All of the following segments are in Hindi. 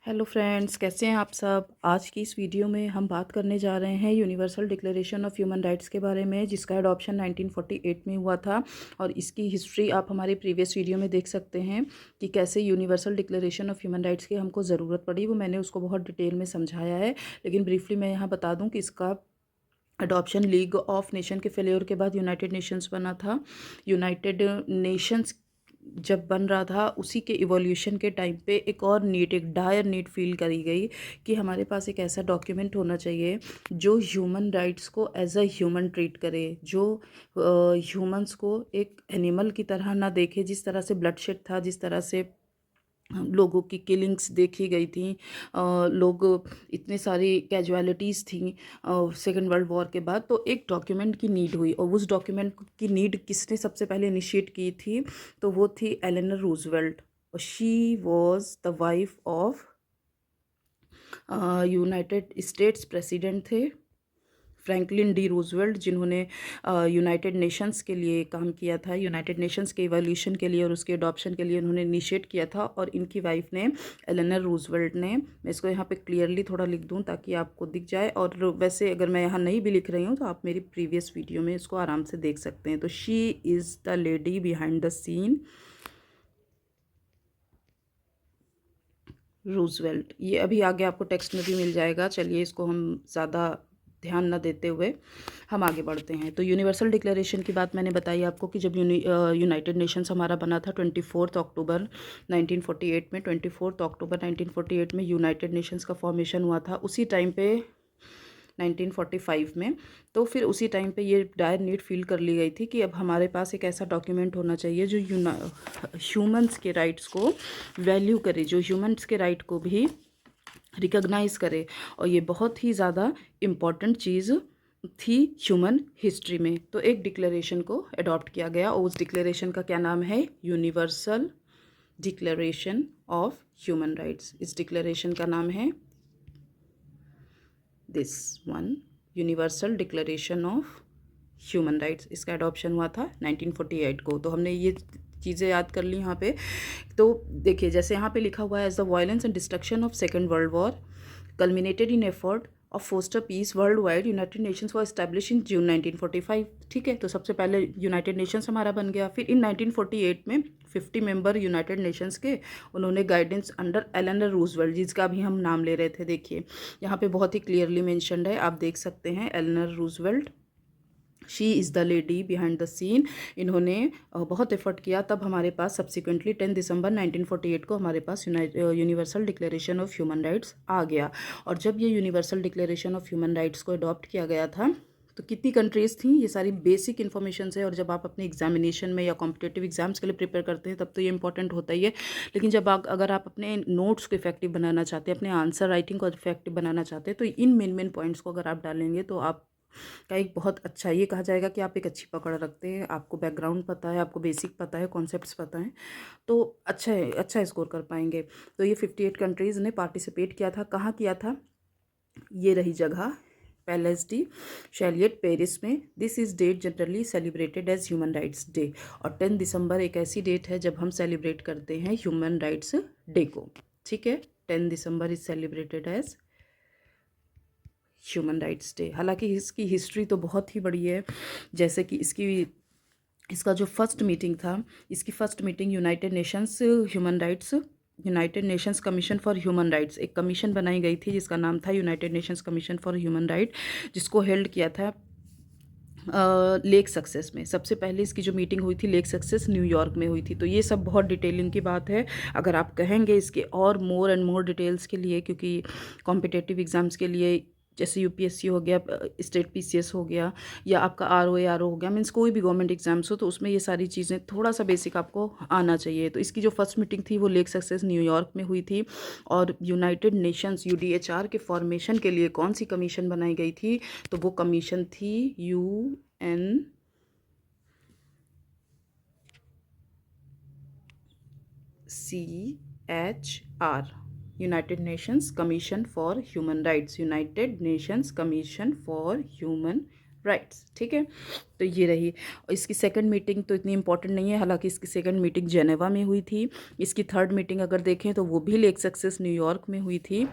हेलो फ्रेंड्स, कैसे हैं आप सब। आज की इस वीडियो में हम बात करने जा रहे हैं universal Declaration of Human rights के बारे में, जिसका एडॉप्शन 1948 में हुआ था। और इसकी हिस्ट्री आप हमारे प्रीवियस वीडियो में देख सकते हैं कि कैसे universal Declaration of Human rights की हमको ज़रूरत पड़ी। वो मैंने उसको बहुत डिटेल में समझाया है, लेकिन ब्रीफली मैं यहाँ बता दूँ कि इसका अडॉप्शन लीग ऑफ नेशन के फेलियर के बाद यूनाइटेड नेशंस बना था। यूनाइटेड नेशंस जब बन रहा था, उसी के इवोल्यूशन के टाइम पे एक डायर नीड फील करी गई कि हमारे पास एक ऐसा डॉक्यूमेंट होना चाहिए जो ह्यूमन राइट्स को एज अ ह्यूमन ट्रीट करे, जो ह्यूमंस को एक एनिमल की तरह ना देखे। जिस तरह से ब्लडशेड था, जिस तरह से लोगों की किलिंग्स देखी गई थी, लोग इतने सारी कैजुअलिटीज़ थी सेकेंड वर्ल्ड वॉर के बाद, तो एक डॉक्यूमेंट की नीड हुई। और उस डॉक्यूमेंट की नीड किसने सबसे पहले इनिशिएट की थी, तो वो थी एलेनर रूजवेल्ट। और she was the wife of United states president थे फ्रैंकलिन डी रूजवेल्ट, जिन्होंने यूनाइटेड नेशंस के लिए काम किया था, यूनाइटेड नेशंस के इवोल्यूशन के लिए और उसके अडॉप्शन के लिए उन्होंने इनिशिएट किया था। और इनकी वाइफ ने, एलेनर रूजवेल्ट ने, मैं इसको यहाँ पे क्लियरली थोड़ा लिख दूँ ताकि आपको दिख जाए। और वैसे अगर मैं यहाँ नहीं भी लिख रही हूँ तो आप मेरी प्रीवियस वीडियो में इसको आराम से देख सकते हैं। तो she is the lady behind the scene Roosevelt. ये अभी आगे आपको टेक्स्ट में भी मिल जाएगा। चलिए, इसको हम ज़्यादा ध्यान न देते हुए हम आगे बढ़ते हैं। तो यूनिवर्सल डिक्लेरेशन की बात मैंने बताई आपको कि जब यूनाइटेड नेशंस हमारा बना था 24 अक्टूबर 1948 में। 24 अक्टूबर 1948 में यूनाइटेड नेशंस का फॉर्मेशन हुआ था। उसी टाइम पे 1945 में, तो फिर उसी टाइम पे ये डायर नीड फील कर ली गई थी कि अब हमारे पास एक ऐसा डॉक्यूमेंट होना चाहिए जो ह्यूमंस के राइट्स को वैल्यू करे, जो ह्यूमंस के राइट को भी रिकॉग्नाइज करे। और ये बहुत ही ज़्यादा इम्पॉर्टेंट चीज़ थी ह्यूमन हिस्ट्री में। तो एक डिक्लेरेशन को अडॉप्ट किया गया और उस डिक्लेरेशन का क्या नाम है, universal Declaration of Human rights. इस डिक्लेरेशन का नाम है this one, universal Declaration of Human rights. इसका अडॉप्शन हुआ था 1948 को। तो हमने ये चीज़ें याद कर ली यहाँ पे। तो देखिए, जैसे यहाँ पे लिखा हुआ है, as the violence and destruction of Second World War culminated in effort of foster peace worldwide, United Nations was establish in June 1945। ठीक है, तो सबसे पहले यूनाइटेड नेशंस हमारा बन गया। फिर इन 1948 में 50 मेंबर यूनाइटेड नेशंस के, उन्होंने गाइडेंस अंडर एलेनर रूजवेल्ट, जिसका भी हम नाम ले रहे थे। देखिए यहाँ पे बहुत ही क्लियरली मेंशन्ड है, आप देख सकते हैं, Eleanor Roosevelt. She is the lady behind the scene. इन्होंने बहुत एफर्ट किया, तब हमारे पास सब्सिक्वेंटली 10 दिसंबर 1948 को हमारे पास Universal Declaration of Human Rights आ गया। और जब ये Universal Declaration of Human Rights को अडॉप्ट किया गया था, तो कितनी कंट्रीज़ थी, ये सारी बेसिक इन्फॉर्मेशन है। और जब आप अपने एग्जामिनेशन में या कॉम्पिटेटिव एग्जाम्स के लिए प्रिपेयर करते हैं, तब तो ये इंपॉर्टेंट होता ही है। लेकिन जब अगर आप अपने नोट्स को इफेक्टिव बनाना चाहते हैं, अपने आंसर राइटिंग को इफेक्टिव बनाना चाहते हैं, तो इन मेन पॉइंट्स को अगर आप डालेंगे तो आप का एक बहुत अच्छा, ये कहा जाएगा कि आप एक अच्छी पकड़ रखते हैं, आपको बैकग्राउंड पता है, आपको बेसिक पता है, कॉन्सेप्ट्स पता है, तो अच्छा है, अच्छा स्कोर कर पाएंगे। तो ये 58 कंट्रीज़ ने पार्टिसिपेट किया था। कहाँ किया था, ये रही जगह, पैलेस डी शैलियट, पेरिस में। This is date generally celebrated as human rights day. और 10 दिसंबर एक ऐसी डेट है जब हम सेलिब्रेट करते हैं ह्यूमन राइट्स डे को। ठीक है, 10 December is celebrated as human rights Day. हालांकि इसकी हिस्ट्री तो बहुत ही बड़ी है। जैसे कि इसका जो फर्स्ट मीटिंग था, इसकी first meeting United Nations human rights, United Nations commission for human rights, एक कमीशन बनाई गई थी जिसका नाम था United Nations commission for human right, जिसको हेल्ड किया था लेक सक्सेस में। सबसे पहले इसकी जो मीटिंग हुई थी लेक सक्सेस न्यूयॉर्क में हुई थी। तो ये सब बहुत डिटेलिंग की बात है। अगर आप कहेंगे इसके और मोर एंड मोर डिटेल्स के लिए, क्योंकि कॉम्पिटेटिव एग्ज़ाम्स के लिए जैसे यूपीएससी हो गया, स्टेट पीसीएस हो गया, या आपका आरओ हो गया, मीन्स कोई भी गवर्नमेंट एग्जाम्स हो, तो उसमें ये सारी चीज़ें थोड़ा सा बेसिक आपको आना चाहिए। तो इसकी जो फर्स्ट मीटिंग थी वो लेक सक्सेस न्यूयॉर्क में हुई थी। और यूनाइटेड नेशंस यूडीएचआर के फॉर्मेशन के लिए कौन सी कमीशन बनाई गई थी, तो वो कमीशन थी UN CHR, United Nations commission for human rights, United Nations commission for human rights, ठीक है। तो ये रही। और इसकी सेकंड मीटिंग तो इतनी इंपॉर्टेंट नहीं है, हालांकि इसकी सेकंड मीटिंग जेनेवा में हुई थी। इसकी थर्ड मीटिंग अगर देखें तो वो भी लेक सक्सेस न्यूयॉर्क में हुई थी।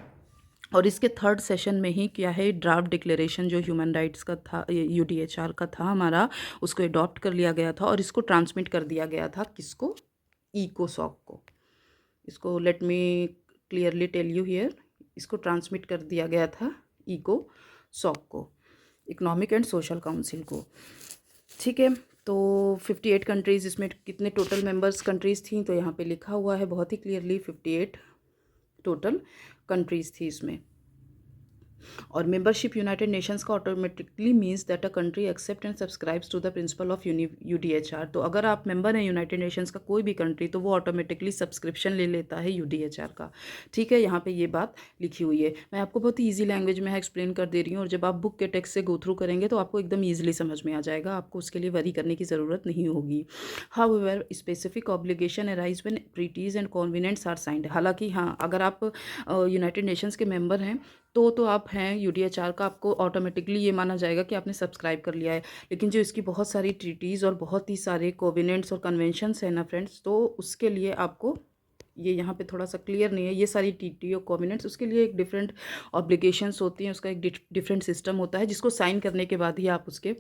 और इसके थर्ड सेशन में ही क्या है, ड्राफ्ट डिक्लेरेशन जो ह्यूमन राइट्स का था, यूडीएचआर का था हमारा, उसको अडॉप्ट कर लिया गया था और इसको ट्रांसमिट कर दिया गया था किसको, इकोसॉक को। इसको let me clearly tell you here, इसको ट्रांसमिट कर दिया गया था इकोसॉक को, इकोनॉमिक एंड सोशल काउंसिल को, ठीक है। तो 58 कंट्रीज़, इसमें कितने टोटल मेंबर्स कंट्रीज़ थी तो यहाँ पे लिखा हुआ है बहुत ही क्लियरली, 58 टोटल कंट्रीज़ थी इसमें। और मेंबरशिप यूनाइटेड नेशंस का automatically means that a country accept and subscribes to the principle of UDHR. तो अगर आप मेंबर हैं यूनाइटेड नेशंस का कोई भी कंट्री, तो वो ऑटोमेटिकली सब्सक्रिप्शन ले लेता है यूडीएचआर का, ठीक है। यहाँ पे ये बात लिखी हुई है, मैं आपको बहुत ही ईजी लैंग्वेज में एक्सप्लेन कर दे रही हूँ, और जब आप बुक के टेक्स्ट से गो थ्रू करेंगे तो आपको एकदम ईजिली समझ में आ जाएगा, आपको उसके लिए वरी करने की ज़रूरत नहीं होगी। However specific obligation arise when treaties and covenants are signed. हालांकि हाँ, अगर आप यूनाइटेड नेशंस के मेंबर हैं तो आप हैं यूडीएचआर का, आपको ऑटोमेटिकली ये माना जाएगा कि आपने सब्सक्राइब कर लिया है। लेकिन जो इसकी बहुत सारी ट्रीटीज़ और बहुत ही सारे कोवेनेंट्स और कन्वेंशंस हैं ना फ्रेंड्स, तो उसके लिए आपको ये यहाँ पे थोड़ा सा क्लियर नहीं है, ये सारी ट्रीटी और कोवेनेंट्स, उसके लिए एक डिफरेंट ऑब्लिगेशंस होती हैं, उसका एक डिफरेंट सिस्टम होता है, जिसको साइन करने के बाद ही आप उसके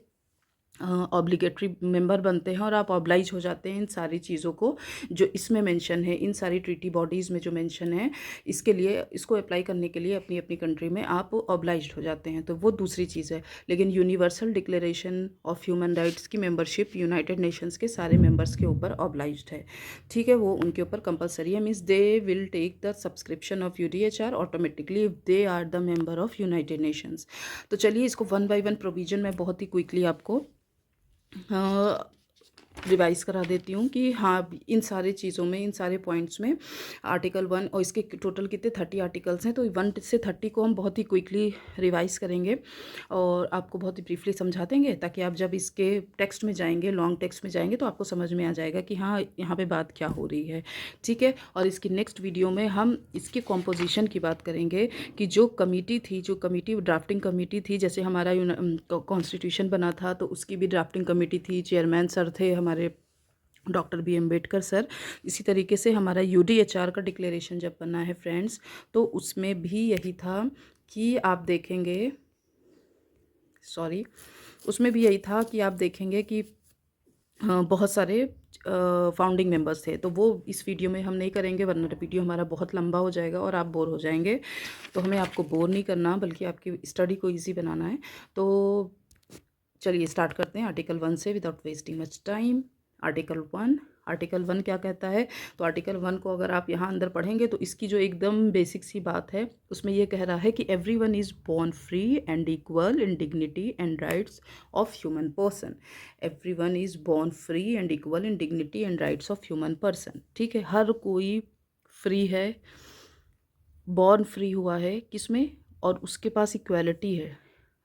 ऑब्लिगेटरी मेंबर बनते हैं और आप ऑब्लाइज हो जाते हैं इन सारी चीज़ों को जो इसमें मेंशन है, इन सारी ट्रीटी बॉडीज़ में जो मेंशन है, इसके लिए, इसको अप्लाई करने के लिए अपनी अपनी कंट्री में आप ऑब्लाइज्ड हो जाते हैं, तो वो दूसरी चीज़ है। लेकिन universal Declaration of Human rights की मेंबरशिप यूनाइटेड नेशंस के सारे मेंबर्स के ऊपर ऑब्लाइज्ड है, ठीक है, वो उनके ऊपर कंपलसरी है। Means they will take the subscription of UDHR automatically if they are the member of United Nations. तो चलिए इसको वन बाई वन प्रोविजन में बहुत ही क्विकली आपको रिवाइज करा देती हूँ कि हाँ, इन सारे चीज़ों में, इन सारे पॉइंट्स में आर्टिकल 1 और इसके टोटल कितने 30 आर्टिकल्स हैं, तो 1 से 30 को हम बहुत ही क्विकली रिवाइज करेंगे और आपको बहुत ही ब्रीफली समझा देंगे, ताकि आप जब इसके टेक्स्ट में जाएंगे, लॉन्ग टेक्स्ट में जाएंगे, तो आपको समझ में आ जाएगा कि हाँ, यहाँ पे बात क्या हो रही है, ठीक है। और इसकी नेक्स्ट वीडियो में हम इसकी कॉम्पोजिशन की बात करेंगे कि जो कमेटी थी, जो कमेटी ड्राफ्टिंग कमेटी थी, जैसे हमारा कॉन्स्टिट्यूशन बना था तो उसकी भी ड्राफ्टिंग कमेटी थी, चेयरमैन सर थे हमारे डॉक्टर बी अम्बेडकर सर। इसी तरीके से हमारा यूडीएचआर का डिक्लेरेशन जब बना है फ्रेंड्स, तो उसमें भी यही था कि आप देखेंगे, उसमें भी यही था कि आप देखेंगे कि बहुत सारे फाउंडिंग मेंबर्स थे, तो वो इस वीडियो में हम नहीं करेंगे, वरना वीडियो हमारा बहुत लंबा हो जाएगा और आप बोर हो जाएंगे। तो हमें आपको बोर नहीं करना, बल्कि आपकी स्टडी को ईजी बनाना है। तो चलिए स्टार्ट करते हैं आर्टिकल 1 से without wasting much time. Article 1 क्या कहता है, तो आर्टिकल 1 को अगर आप यहाँ अंदर पढ़ेंगे तो इसकी जो एकदम बेसिक सी बात है, उसमें ये कह रहा है कि everyone is born free and equal in dignity and rights of human person. Everyone is born free and equal in dignity and rights of human person, ठीक है। हर कोई फ्री है, बॉर्न फ्री हुआ है किसमें, और उसके पास इक्वालिटी है,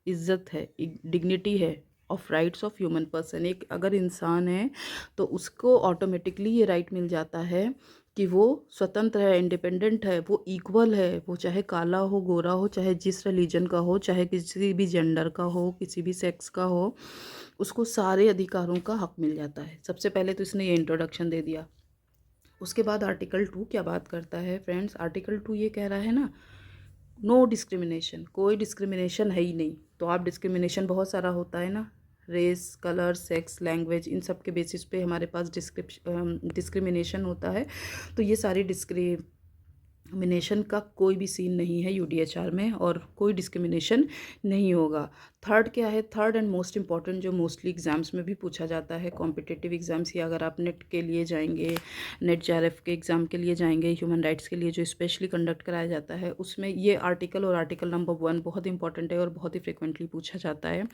इज्जत है, डिग्निटी है of rights of human person. एक अगर इंसान है तो उसको ऑटोमेटिकली ये राइट मिल जाता है कि वो स्वतंत्र है, इंडिपेंडेंट है, वो इक्वल है, वो चाहे काला हो, गोरा हो, चाहे जिस रिलीजन का हो, चाहे किसी भी जेंडर का हो, किसी भी सेक्स का हो, उसको सारे अधिकारों का हक मिल जाता है। सबसे पहले तो इसने ये इंट्रोडक्शन दे दिया। उसके बाद आर्टिकल 2 क्या बात करता है फ्रेंड्स, आर्टिकल 2 ये कह रहा है ना, नो डिस्क्रिमिनेशन, कोई डिस्क्रिमिनेशन है ही नहीं। तो आप डिस्क्रिमिनेशन बहुत सारा होता है ना, रेस, कलर, सेक्स, लैंग्वेज, इन सब के बेसिस पे हमारे पास डिस्क्रिमिनेशन होता है। तो ये सारी डिस्क्रिमिनेशन का कोई भी सीन नहीं है यूडीएचआर में, और कोई डिस्क्रिमिनेशन नहीं होगा। थर्ड क्या है, थर्ड एंड मोस्ट इंपॉर्टेंट, जो मोस्टली एग्जाम्स में भी पूछा जाता है, कॉम्पिटिटिव एग्जाम्स, या अगर आप नेट के लिए जाएंगे, नेट जेआरएफ के एग्ज़ाम के लिए जाएंगे, ह्यूमन राइट्स के लिए जो स्पेशली कंडक्ट कराया जाता है, उसमें ये आर्टिकल और आर्टिकल नंबर 1 बहुत इंपॉर्टेंट है और बहुत ही फ्रिक्वेंटली पूछा जाता है।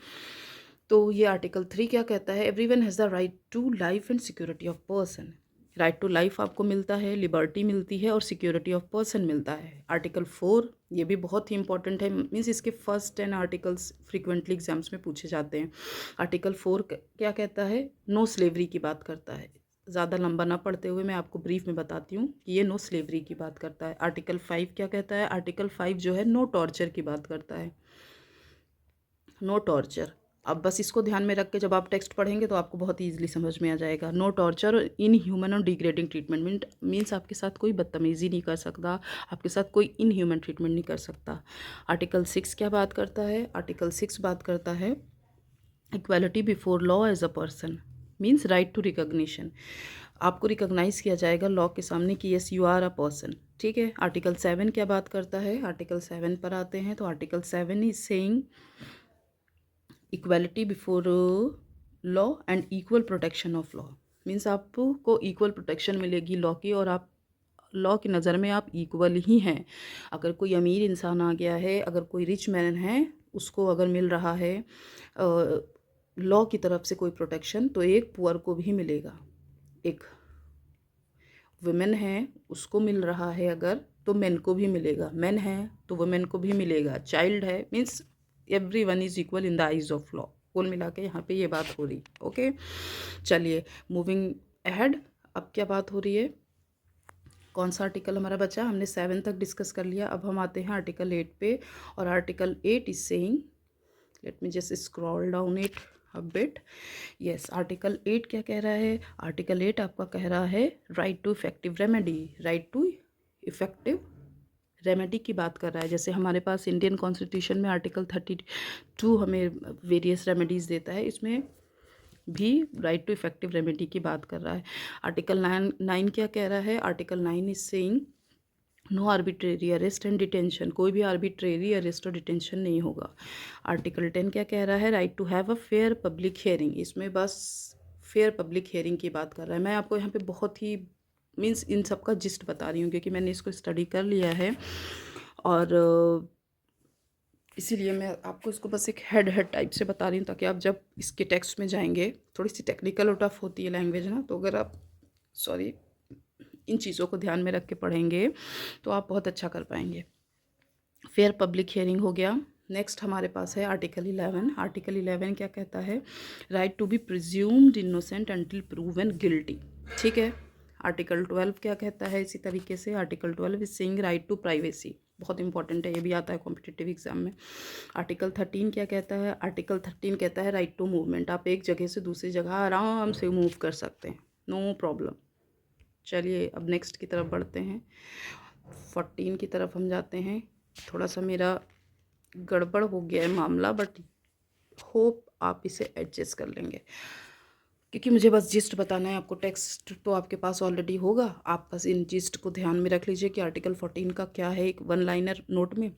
तो ये आर्टिकल 3 क्या कहता है, everyone has the right to life and security of person. Right to life आपको मिलता है, लिबर्टी मिलती है और सिक्योरिटी ऑफ पर्सन मिलता है। आर्टिकल 4 ये भी बहुत ही इंपॉर्टेंट है, मीन्स इसके फर्स्ट 10 आर्टिकल्स फ्रीक्वेंटली एग्जाम्स में पूछे जाते हैं। आर्टिकल 4 क्या कहता है, नो स्लेवरी की बात करता है। ज़्यादा लंबा ना पढ़ते हुए मैं आपको ब्रीफ में बताती हूँ कि ये नो स्लेवरी की बात करता है। आर्टिकल 5 क्या कहता है, आर्टिकल 5 जो है नो टॉर्चर की बात करता है, नो टॉर्चर। अब बस इसको ध्यान में रख के जब आप टेक्स्ट पढ़ेंगे तो आपको बहुत ईजिली समझ में आ जाएगा। नो टॉर्चर इन ह्यूमन और डिग्रेडिंग ट्रीटमेंट मीन्स आपके साथ कोई बदतमीज़ी नहीं कर सकता, आपके साथ कोई इन ह्यूमन ट्रीटमेंट नहीं कर सकता। आर्टिकल 6 क्या बात करता है? आर्टिकल 6 बात करता है equality before law as a person, means right to recognition. आपको रिकॉग्नाइज किया जाएगा लॉ के सामने कि yes you are a person, ठीक है। आर्टिकल 7 क्या बात करता है? आर्टिकल 7 पर आते हैं तो article 7 is saying equality before law and equal protection of law, means आपको इक्वल प्रोटेक्शन मिलेगी लॉ की, और आप लॉ की नज़र में आप इक्वल ही हैं। अगर कोई अमीर इंसान आ गया है, अगर कोई रिच मैन है, उसको अगर मिल रहा है लॉ की तरफ से कोई प्रोटेक्शन, तो एक पुअर को भी मिलेगा। एक वुमेन है उसको मिल रहा है अगर, तो मेन को भी मिलेगा। मेन है तो वुमेन को भी मिलेगा। चाइल्ड है means every one is equal in the eyes of law. कुल मिला के यहाँ पे ये बात हो रही। ओके, चलिए मूविंग अहेड। अब क्या बात हो रही है? कौन सा आर्टिकल हमारा बचा? हमने 7 तक डिस्कस कर लिया। अब हम आते हैं आर्टिकल 8 पे, और article 8 is saying, let me just scroll down it a bit. Yes, article 8 क्या कह रहा है? आर्टिकल 8 आपका कह रहा है right to effective remedy. Right to effective remedy की बात कर रहा है। जैसे हमारे पास इंडियन कॉन्स्टिट्यूशन में आर्टिकल 32 हमें वेरियस रेमेडीज़ देता है, इसमें भी राइट टू इफेक्टिव रेमेडी की बात कर रहा है। आर्टिकल 9 क्या कह रहा है? Article 9 is saying no arbitrary arrest and detention. कोई भी आर्बिट्रेरी अरेस्ट और डिटेंशन नहीं होगा। आर्टिकल 10 क्या कह रहा है? Right to have a fair public hearing. इसमें बस फेयर पब्लिक हियरिंग की बात कर रहा है। मैं आपको यहाँ पे बहुत ही मीन्स इन सब का जिस्ट बता रही हूँ क्योंकि मैंने इसको स्टडी कर लिया है, और इसीलिए मैं आपको इसको बस एक हेड टाइप से बता रही हूँ, ताकि आप जब इसके टेक्स्ट में जाएंगे, थोड़ी सी टेक्निकल और टफ होती है लैंग्वेज ना, तो अगर आप इन चीज़ों को ध्यान में रख के पढ़ेंगे तो आप बहुत अच्छा कर पाएंगे। फेयर पब्लिक हियरिंग हो गया। नेक्स्ट हमारे पास है आर्टिकल 11। आर्टिकल 11 क्या कहता है? Right to be presumed innocent until proven guilty, ठीक है। आर्टिकल 12 क्या कहता है? इसी तरीके से article 12 is saying right to privacy. बहुत इंपॉर्टेंट है, ये भी आता है कॉम्पिटिटिव एग्जाम में। आर्टिकल 13 क्या कहता है? आर्टिकल 13 कहता है राइट टू मूवमेंट। आप एक जगह से दूसरी जगह आराम से मूव कर सकते हैं, नो प्रॉब्लम। चलिए अब नेक्स्ट की तरफ बढ़ते हैं। 14 की तरफ हम जाते हैं। थोड़ा सा मेरा गड़बड़ हो गया है मामला, बट होप आप इसे एडजस्ट कर लेंगे, क्योंकि मुझे बस जिस्ट बताना है। आपको टेक्स्ट तो आपके पास ऑलरेडी होगा, आप बस इन जिस्ट को ध्यान में रख लीजिए कि आर्टिकल 14 का क्या है, एक वन लाइनर नोट में।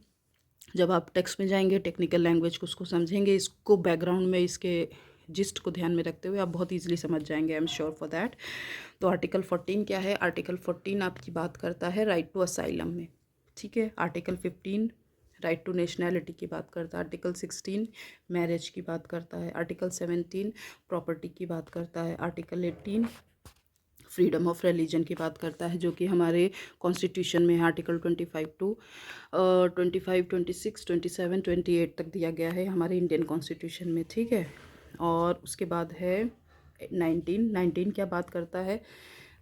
जब आप टेक्स्ट में जाएंगे, टेक्निकल लैंग्वेज को उसको समझेंगे, इसको बैकग्राउंड में इसके जिस्ट को ध्यान में रखते हुए आप बहुत ईजिली समझ जाएंगे, I am sure for that. तो आर्टिकल 14 क्या है? आर्टिकल 14 आपकी बात करता है राइट टू असाइलम में, ठीक है। आर्टिकल 15 राइट टू नेशनैलिटी की बात करता है। आर्टिकल 16 मैरिज की बात करता है। आर्टिकल 17 प्रॉपर्टी की बात करता है। आर्टिकल 18 फ्रीडम ऑफ रिलीजन की बात करता है, जो कि हमारे कॉन्स्टिट्यूशन में आर्टिकल 25 टू 25, 26, 27, 28 तक दिया गया है हमारे इंडियन कॉन्स्टिट्यूशन में, ठीक है। और उसके बाद है 19 क्या बात करता है?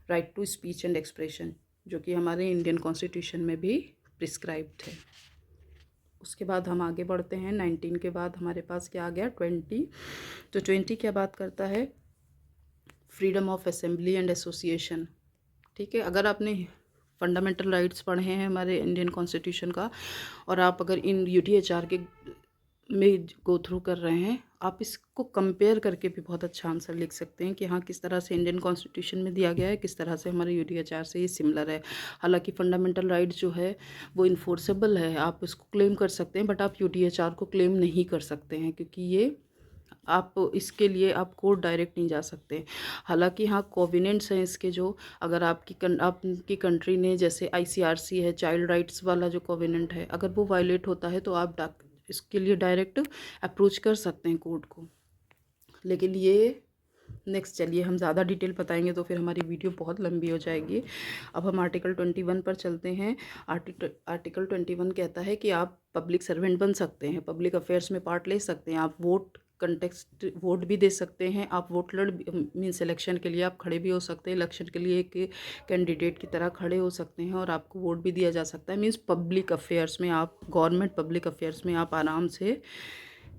Right to speech and expression, जो कि हमारे इंडियन कॉन्स्टिट्यूशन में भी प्रिस्क्राइब्ड है। उसके बाद हम आगे बढ़ते हैं। 19 के बाद हमारे पास क्या आ गया? 20। तो 20 क्या बात करता है? Freedom of assembly and association, ठीक है। अगर आपने फंडामेंटल राइट्स पढ़े हैं हमारे इंडियन कॉन्स्टिट्यूशन का, और आप अगर इन UTHR के में गो थ्रू कर रहे हैं, आप इसको कंपेयर करके भी बहुत अच्छा आंसर लिख सकते हैं कि हाँ, किस तरह से इंडियन कॉन्स्टिट्यूशन में दिया गया है, किस तरह से हमारे UTHR से ये सिमिलर है। हालांकि फंडामेंटल राइट जो है वो इन्फोर्सेबल है, आप इसको क्लेम कर सकते हैं, बट आप UTHR को क्लेम नहीं कर सकते हैं, क्योंकि ये आप इसके लिए आप कोर्ट डायरेक्ट नहीं जा सकते। हालांकि हाँ, कोविनेंट्स हैं इसके, जो अगर आपकी कंट्री ने, जैसे ICRC है, चाइल्ड राइट्स वाला जो कोविनेंट है, अगर वो वायलेट होता है तो आप इसके लिए डायरेक्ट अप्रोच कर सकते हैं कोर्ट को। लेकिन ये नेक्स्ट, चलिए हम ज़्यादा डिटेल बताएंगे तो फिर हमारी वीडियो बहुत लंबी हो जाएगी। अब हम आर्टिकल 21 पर चलते हैं। आर्टिकल 21 कहता है कि आप पब्लिक सर्वेंट बन सकते हैं, पब्लिक अफेयर्स में पार्ट ले सकते हैं, आप वोट भी दे सकते हैं, आप वोट मीन्स इलेक्शन के लिए आप खड़े भी हो सकते हैं, इलेक्शन के लिए एक कैंडिडेट की तरह खड़े हो सकते हैं, और आपको वोट भी दिया जा सकता है। मीन्स पब्लिक अफेयर्स में आप, गवर्नमेंट पब्लिक अफेयर्स में आप आराम से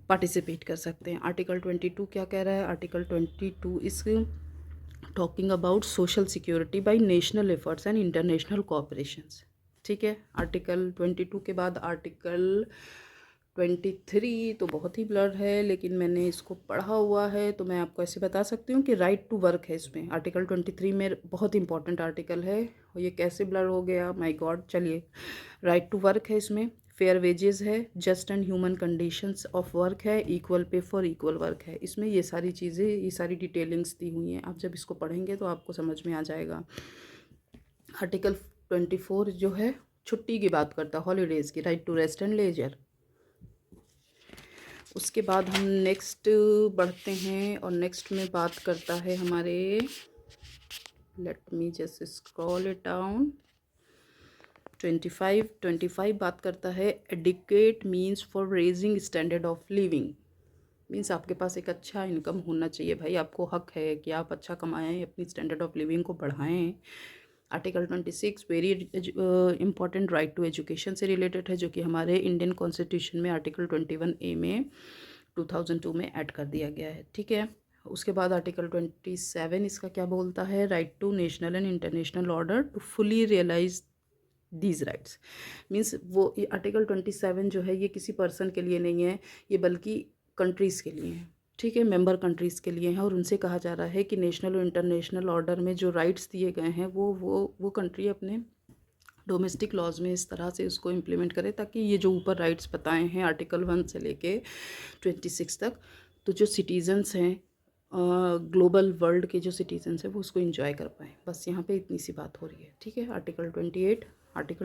पार्टिसिपेट कर सकते हैं। आर्टिकल 22 क्या कह रहा है? Article 22 is talking about social security by national efforts and international cooperations. ठीक है, आर्टिकल 22 के बाद आर्टिकल 23 तो बहुत ही ब्लर है, लेकिन मैंने इसको पढ़ा हुआ है तो मैं आपको ऐसे बता सकती हूँ कि राइट टू वर्क है इसमें। आर्टिकल 23 में बहुत इंपॉर्टेंट आर्टिकल है, और ये कैसे ब्लर हो गया, माय गॉड। चलिए, राइट टू वर्क है इसमें, फेयर वेजेस है, just and human conditions of work है, equal pay for equal work है। इसमें ये सारी चीज़ें, ये सारी डिटेलिंग्स दी हुई हैं। आप जब इसको पढ़ेंगे तो आपको समझ में आ जाएगा। आर्टिकल 24 जो है छुट्टी की बात करता है, हॉलीडेज़ की, right to rest and leisure. उसके बाद हम नेक्स्ट बढ़ते हैं, और नेक्स्ट में बात करता है हमारे, let me just scroll it down, 25 बात करता है adequate means for raising standard of living. Means आपके पास एक अच्छा इनकम होना चाहिए भाई, आपको हक है कि आप अच्छा कमाएं, अपनी स्टैंडर्ड ऑफ लिविंग को बढ़ाएं। Article 26 very important, right to education से रिलेटेड है, जो कि हमारे इंडियन कॉन्स्टिट्यूशन में आर्टिकल 21A में 2002 में ऐड कर दिया गया है। ठीक है, उसके बाद आर्टिकल 27 इसका क्या बोलता है? Right to national and international order to fully realise these rights. Means वो आर्टिकल 27 जो है ये किसी पर्सन के लिए नहीं है, ये बल्कि कंट्रीज़ के लिए है। ठीक है, मेंबर कंट्रीज़ के लिए हैं, और उनसे कहा जा रहा है कि नेशनल और इंटरनेशनल ऑर्डर में जो राइट्स दिए गए हैं वो कंट्री अपने डोमेस्टिक लॉज में इस तरह से उसको इम्प्लीमेंट करे, ताकि ये जो ऊपर राइट्स बताए हैं आर्टिकल 1 से लेके 26 तक, तो जो सिटीजन्स हैं ग्लोबल वर्ल्ड के जो सिटीजन्स हैं वो उसको एंजॉय कर पाएँ। बस यहाँ पे इतनी सी बात हो रही है। ठीक है, आर्टिकल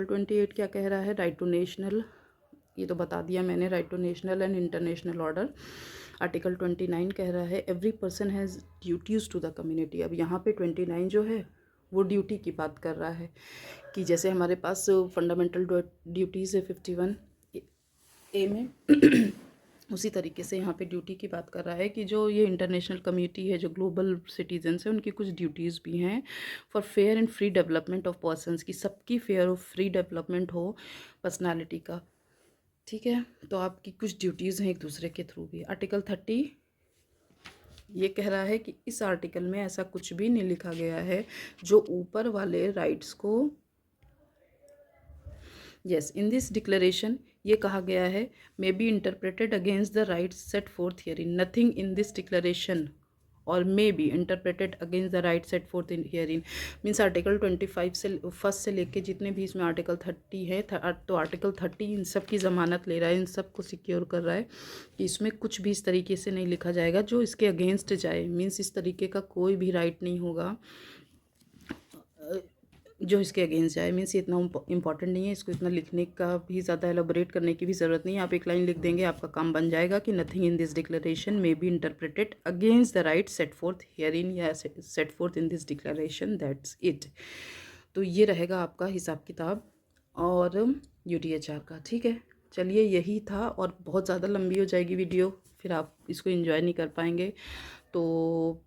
28 क्या कह रहा है? राइट टू नेशनल, ये तो बता दिया मैंने, right to national and international order. Article 29 कह रहा है every person has duties to the community. अब यहाँ पे 29 जो है वो ड्यूटी की बात कर रहा है, कि जैसे हमारे पास फंडामेंटल ड्यूटीज़ है 51A में उसी तरीके से यहाँ पे ड्यूटी की बात कर रहा है कि जो ये इंटरनेशनल कम्युनिटी है, जो ग्लोबल सिटीजन्स हैं, उनकी कुछ ड्यूटीज़ भी हैं for fair and free development of persons, की सबकी फेयर और फ्री डेवलपमेंट हो पर्सनालिटी का। ठीक है, तो आपकी कुछ ड्यूटीज़ हैं एक दूसरे के थ्रू भी। आर्टिकल 30 ये कह रहा है कि इस आर्टिकल में ऐसा कुछ भी नहीं लिखा गया है जो ऊपर वाले राइट्स को, यस, इन दिस डिक्लेरेशन ये कहा गया है may be interpreted against the rights set forth herein. Nothing in this declaration और may be interpreted against the right set forth in herein. Means article 25 से फर्स्ट से लेके जितने भी इसमें आर्टिकल 30 है, तो आर्टिकल 30 इन सब की ज़मानत ले रहा है, इन सब को सिक्योर कर रहा है कि इसमें कुछ भी इस तरीके से नहीं लिखा जाएगा जो इसके अगेंस्ट जाए। मीन्स इस तरीके का कोई भी राइट नहीं होगा जो इसके अगेंस्ट जाए। मीन्स ये इतना इंपॉर्टेंट नहीं है, इसको इतना लिखने का भी, ज़्यादा एलोबरेट करने की भी ज़रूरत नहीं है। आप एक लाइन लिख देंगे, आपका काम बन जाएगा कि nothing in this declaration may be interpreted against the right set forth herein या set forth in this declaration, that's it. तो ये रहेगा आपका हिसाब किताब और UTHR का। ठीक है, चलिए यही था, और बहुत ज़्यादा लंबी हो जाएगी वीडियो, फिर आप इसको एंजॉय नहीं कर पाएंगे। तो